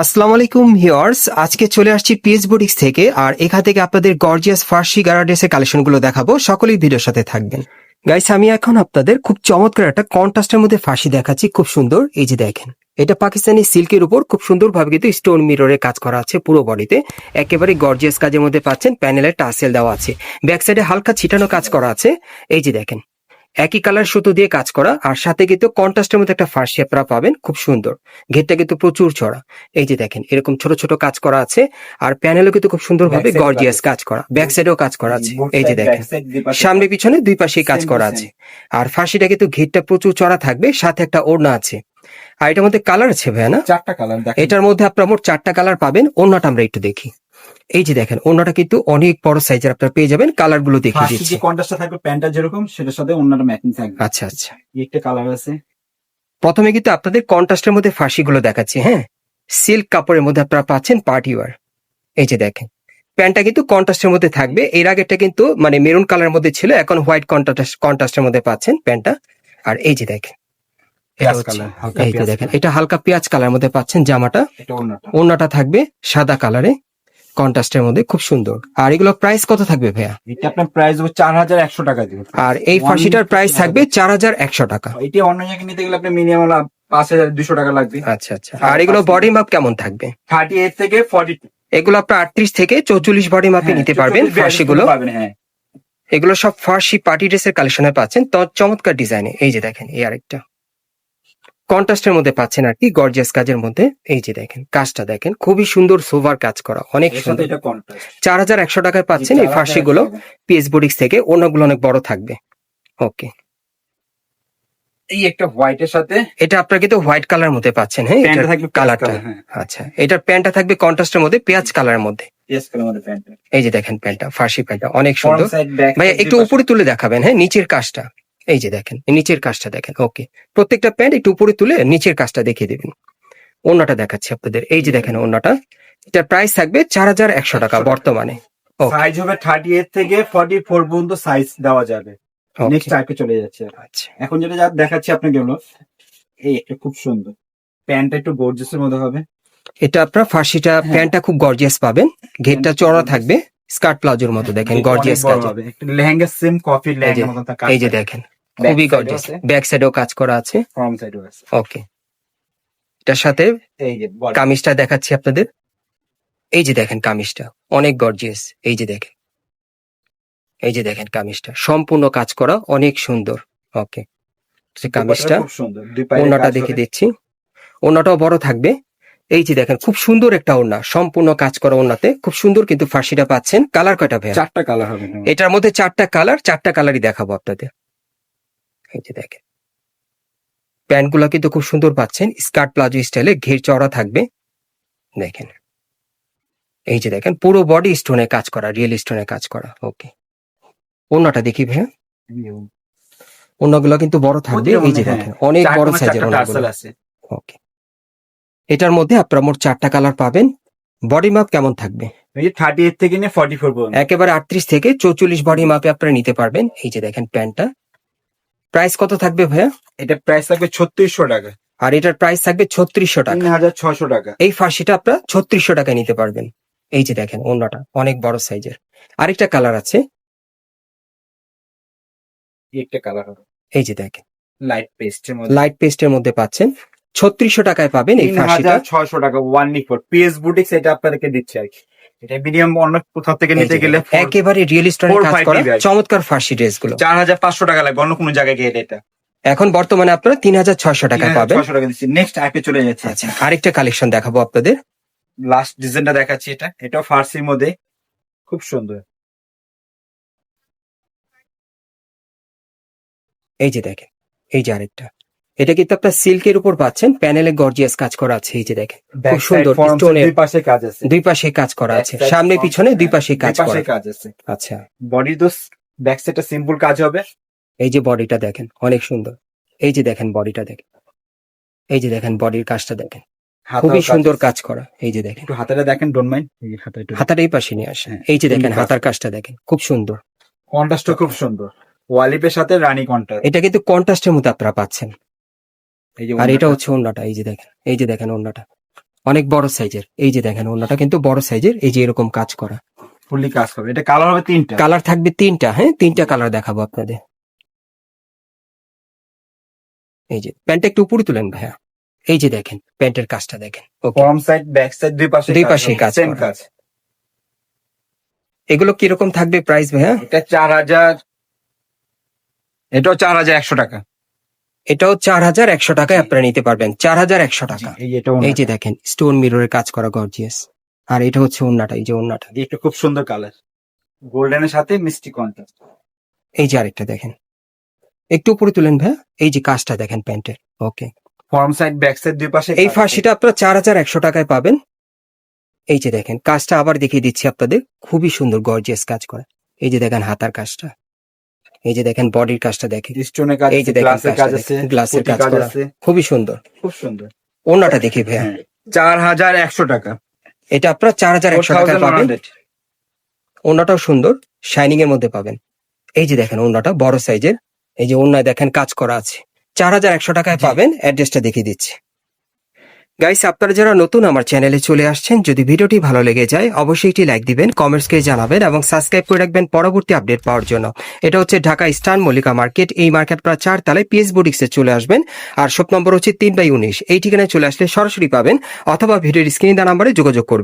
আসসালামু আলাইকুম ভিউয়ার্স, আজকে চলে আসছি পিএস বুটিক্স থেকে। আর এখান থেকে আপনাদের গর্জিয়াস ফার্সি গারা ড্রেসের কালেকশনগুলো দেখাবো। সকলেই ভিডিওর সাথে থাকবেন। গাইস, আমি এখন আপনাদের খুব চমৎকার একটা কন্ট্রাস্টের মধ্যে ফার্সি দেখাচ্ছি, খুব সুন্দর। এই যে দেখেন, এটা পাকিস্তানি সিল্কের উপর খুব সুন্দরভাবে কিন্তু স্টোন মিররের কাজ করা আছে পুরো বডিতে। একেবারে গর্জিয়াস কাজের মধ্যে পাচ্ছেন, প্যানেলে টাসেল দেওয়া আছে, ব্যাক সাইডে হালকা ছিটানো কাজ করা আছে। এই যে দেখেন, একই কালার সুতো দিয়ে কাজ করা, আর সাথে কিন্তু কন্ট্রাস্টের মধ্যে একটা ফার্সি আপনারা পাবেন, খুব সুন্দর। ঘেরটা কিন্তু প্রচুর চড়া। এই যে দেখেন, এরকম ছোট ছোট কাজ করা আছে, আর প্যানেলও কিন্তু খুব সুন্দরভাবে গর্জিয়াস কাজ করা, ব্যাক সাইডেও কাজ করা আছে। এই যে দেখেন, সামনে পিছনে দুই পাশেই কাজ করা আছে। আর ফার্সিটা কিন্তু ঘেরটা প্রচুর চড়া থাকবে, সাথে একটা ওড়না আছে। আর এটার মধ্যে কালার আছে ভাইয়া না? 4টা কালার। এটার মধ্যে আপনার মোট 4টা কালার পাবেন। ওড়নাটা আমরা একটু দেখি। এই যে দেখেন, ওড়নাটা কিন্তু অনেক বড় সাইজের আপনারা পেয়ে যাবেন। কালার গুলো দেখিয়ে ফার্সি দিচ্ছি। যে কন্ট্রাস্টটা থাকবে, প্যান্টটা যেরকম সেটার সাথে অন্যটা ম্যাচিং থাকবে। আচ্ছা আচ্ছা, একটা কালার আছে। প্রথমে কিন্তু আপনাদের কন্ট্রাস্টের মধ্যে ফার্সিগুলো দেখাচ্ছি। হ্যাঁ, সিল্ক কাপড়ের মধ্যে আপনারা পাচ্ছেন পার্টি ওয়্যার। এই যে দেখেন, প্যান্টটা কিন্তু কন্ট্রাস্টের মধ্যে থাকবে। এর আগেটা কিন্তু মানে মেরুন কালারের মধ্যে ছিল, এখন হোয়াইট কন্ট্রাস্টের মধ্যে পাচ্ছেন প্যান্টটা। আর এই যে দেখেন, এটা হচ্ছে, এই যে দেখেন, এটা হালকা পেঁয়াজ কালারের মধ্যে পাচ্ছেন জামাটা। এটা অন্যটা। ওড়নাটা থাকবে সাদা কালারে কন্ট্রাস্টের মধ্যে, খুব সুন্দর। আর এগুলো প্রাইস কত থাকবে ভাইয়া? এটা আপনার প্রাইস হবে 4100 টাকা দিবেন। আর এই ফার্সিটার প্রাইস থাকবে 4100 টাকা। এটা অন্য জায়গায় নিতে গেলে আপনি মিনিমাম 5200 টাকা লাগবে। আচ্ছা আচ্ছা। আর এগুলো বডি মাপ কেমন থাকবে? 38 থেকে 42। এগুলো আপনার 38 থেকে 44 বডি মাপে নিতে পারবেন ফার্সিগুলো। হ্যাঁ, এগুলো সব ফার্সি পার্টি ড্রেসের কালেকশনে পাচ্ছেন, তো চমৎকার ডিজাইনে। এই যে দেখেন, এই আরেকটা কন্ট্রাস্টের মধ্যে পাচ্ছেন আর কি, গর্জিয়াস কাজের মধ্যে। এই যে দেখেন, কাজটা দেখেন, খুবই সুন্দর, সোভার কাজ করা, অনেক এর সাথে সুন্দর। এটা কন্ট্রাস্ট। 4100 টাকায় পাচ্ছেন এই ফার্সিগুলো পিএস বুটিক্স থেকে। অন্যগুলো অনেক বড় থাকবে। ওকে, এই একটা হোয়াইটের সাথে এটা আপনার কিন্তু হোয়াইট কালার মধ্যে পাচ্ছেন। হ্যাঁ, প্যান্টটা এটা থাকবে কালারটা। হ্যাঁ, আচ্ছা, এটার প্যান্টটা থাকবে কন্ট্রাস্টের মধ্যে পেঁয়াজ কালারের মধ্যে। ইয়েস কালার মধ্যে প্যান্ট। এই যে দেখেন, প্যান্টটা, ফার্সি প্যান্টটা অনেক সুন্দর। ফ্রন্ট সাইড ব্যাক ভাইয়া একটু উপরে তুলে দেখাবেন। হ্যাঁ, নিচের কাজটা। এই যে দেখেন, নিচের কাজটা দেখেন। ওকে, প্রত্যেকটা প্যান্ট একটু উপরে তুলে নিচের কাজটা দেখিয়ে দেবেন। ওড়নাটা দেখাচ্ছি আপনাদের। এই যে দেখেন ওড়নাটা, এটার প্রাইস থাকবে 4100 টাকা বর্তমানে। সাইজ হবে 38 থেকে 44 পর্যন্ত সাইজ দেওয়া যাবে। নেক্সট টাইপে চলে যাচ্ছে। আচ্ছা, এখন যেটা যা দেখাচ্ছি আপনাকে হলো এই একটা খুব সুন্দর প্যান্টটা, একটু গর্জিয়াসের মধ্যে হবে। এটা আপনার ফার্সিটা প্যান্টটা খুব গর্জিয়াস পাবেন, ঘেরটা চড়া থাকবে, স্কার্ট প্লাজোর মতো দেখেন, গর্জিয়াস কাজ হবে। একটা লেহেঙ্গা, সেম কফি লেহেঙ্গা মতো কাজ। এই যে দেখেন, খুবই গর্জিয়াস। ব্যাক সাইডেও কাজ করা আছে, ফ্রন্ট সাইডও আছে। ওকে। এটার সাথে এই যে কামিজটা দেখাচ্ছি আপনাদের। এই যে দেখেন, কামিজটা অনেক গর্জিয়াস। এই যে দেখেন, এই যে দেখেন, কামিজটা সম্পূর্ণ কাজ করা, অনেক সুন্দর। ওকে, কামিজটা, খুব সুন্দর। দুই পায়ে ওড়নাটা দেখে দিচ্ছি। ওড়নাটাও বড় থাকবে। এই যে দেখেন, খুব সুন্দর একটা ওড়না, সম্পূর্ণ কাজ করা ওড়নাতে, খুব সুন্দর। কিন্তু ফার্সিটা পাচ্ছেন। কালার কয়টা ভাইয়া? 4টা কালার হবে। এটার মধ্যে 4টা কালার, 4টা কালারই দেখাবো আপনাদের। এই যে দেখেন, প্যান্টগুলো কিন্তু খুব সুন্দর পাচ্ছেন, স্কার্ট প্লাজো স্টাইলে, ঘের চওড়া থাকবে। দেখেন, এই যে দেখেন, পুরো বডি স্টোনে কাজ করা, রিয়েল স্টোনে কাজ করা। ওকে, ওড়নাটা দেখি ভাইয়া। ওড়নাগুলো কিন্তু বড় থাকবে। এই যে দেখেন, অনেক বড় সাইজের ওড়নাগুলো আছে। ওকে, এটার মধ্যে আপনারা মোট 4টা কালার পাবেন। বডি মাপ কেমন থাকবে? 38 থেকে নিয়ে 44 পর্যন্ত। একেবারে 38 থেকে 44 বডি মাপে আপনারা নিতে পারবেন। এই যে দেখেন প্যান্টটা, প্রাইস কত থাকবে ভাইয়া? এটা প্রাইস থাকবে 3600 টাকা। আর এটার প্রাইস থাকবে 3600 টাকা। 3600 টাকা। এই ফার্সিটা আপনারা 3600 টাকায় নিতে পারবেন। এই যে দেখেন, ওড়নাটা অনেক বড় সাইজের। আরেকটা কালার আছে, একটা কালার হবে। এই যে দেখেন, লাইট পেস্টের মধ্যে। লাইট পেস্টের মধ্যে পাচ্ছেন। 3600 টাকায় পাবেন এই ফার্সিটা। 3600 টাকা ওয়ানলি ফর পিএস বুটিক্স। এটা আপনাদেরকে দিচ্ছে আর কি। এটা মিডিয়াম অন্য কোথাও থেকে নিতে গেলে একেবারে রিয়েল স্টোনে কাজ করা চমৎকার ফার্সি ড্রেসগুলো 4500 টাকা লাগবে অন্য কোনো জায়গায় গেলে। এটা এখন বর্তমানে আপনারা 3600 টাকায় পাবেন। 600 টাকা দিচ্ছি। নেক্সট অ্যাপে চলে যাচ্ছে। আচ্ছা, আরেকটা কালেকশন দেখাবো আপনাদের। লাস্ট ডিজাইনটা দেখাচ্ছি। এটাও ফার্সির মধ্যে খুব সুন্দর। এই যে দেখেন, এই যে আরেকটা, এটা কিন্তু আপনার সিল্কের উপর পাচ্ছেন, প্যানেলে গর্জিয়াস কাজ করা আছে। এই যে দেখেন, খুব সুন্দর স্টোনের দুই পাশে কাজ আছে। দুই পাশে কাজ করা আছে, সামনে পিছনে দুই পাশে কাজ আছে। আচ্ছা, বডি তো ব্যাক সাইডটা সিম্পল কাজ হবে। এই যে বডিটা দেখেন, অনেক সুন্দর। এই যে দেখেন বডিটা দেখেন, এই যে দেখেন বডির কাজটা দেখেন, খুবই সুন্দর কাজ করা। এই যে দেখেন, একটু হাতাটা দেখেন, ডোন্ট মাইন্ড। হাতাটা এই পাশে নিয়ে আসেন। এই যে দেখেন, হাতার কাজটা দেখেন, খুব সুন্দর। কন্ট্রাস্টও খুব সুন্দর, ওয়ালিপের সাথে রানী কন্ট্রাস্ট। এটা কিন্তু কন্ট্রাস্টের মধ্যে আপনারা পাচ্ছেন। আর এটা হচ্ছে ওড়নাটা। এই যে দেখেন, এই যে দেখেন ওড়নাটা, অনেক বড় সাইজের। এই যে দেখেন ওড়নাটা কিন্তু বড় সাইজের, এই যে এরকম কাজ করা। ফুললি কাজ করবে। এটা কালার হবে 3টা। কালার থাকবে 3টা, হ্যাঁ 3টা কালার দেখাবো আপনাদের। এই যে প্যান্টটা একটু উপরে তুলেন ভাইয়া। এই যে দেখেন প্যান্টের কাজটা দেখেন। ওকে, ফ্রন্ট সাইড ব্যাক সাইড দুই পাশে কাজ সেম করা। কাজ। এগুলো কিরকম থাকবে প্রাইস ভাইয়া? এটা 4000, এটাও 4100 টাকা। এটাও 4100 টাকায় আপনারা নিতে পারবেন, 4100 টাকা। এই এটা এই যে দেখেন স্টোন মিররের কাজ করা গর্জিয়াস। আর এটা হচ্ছে ওড়নাটা, এই যে ওড়নাটা। একটা খুব সুন্দর কালার, গোল্ডেনের সাথে মিষ্টি কন্ট্রাস্ট। এই যে আরেকটা দেখেন, একটু উপরে তুলেন ভাইয়া। এই যে কাজটা দেখেন প্যান্টের। ওকে, ফ্রন্ট সাইড ব্যাক সাইড দুই পাশে এই ফার্সিটা আপনারা 4100 টাকায় পাবেন। এই যে দেখেন কাজটা আবার দেখিয়ে দিচ্ছি আপনাদের, খুবই সুন্দর গর্জিয়াস কাজ করা। এই যে দেখেন হাতার কাজটা, এই যে দেখেন বডির কাজটা দেখেন, স্টোনের কাজ, এই যে দেখেন গ্লাসের কাজ আছে, গ্লাসের কাজ কাজ করা, আছে, খুবই সুন্দর। খুব সুন্দর। ওড়নাটা দেখি ভাইয়া। 4100 টাকা। এটা আপনারা 4100 টাকায় পাবেন। 4100। ওড়নাটাও সুন্দর, শাইনিং এর মধ্যে পাবেন। এই যে দেখেন ওড়নাটা বড় সাইজের, এই যে ওড়নায় দেখেন কাজ করা আছে। 4100 টাকায় পাবেন। অ্যাড্রেসটা দেখিয়ে দিচ্ছি। গাইস, আপনারা যারা নতুন আমার চ্যানেলে চলে আসছেন, যদি ভিডিওটি ভালো লেগে যায় অবশ্যই একটি লাইক দিবেন, কমেন্টস করে জানাবেন এবং সাবস্ক্রাইব করে রাখবেন পরবর্তী আপডেট পাওয়ার জন্য। এটা হচ্ছে ঢাকা ইস্টার্ন মল্লিকা মার্কেট। এই মার্কেট প্রায় 4 তলায় পিএস বুটিক্সে চলে আসবেন। আর শপ নম্বর হচ্ছে 3/19। এই ঠিকানায় চলে আসলে সরাসরি পাবেন, অথবা ভিডিওর স্ক্রিনে দেওয়া নাম্বারে যোগাযোগ করবেন।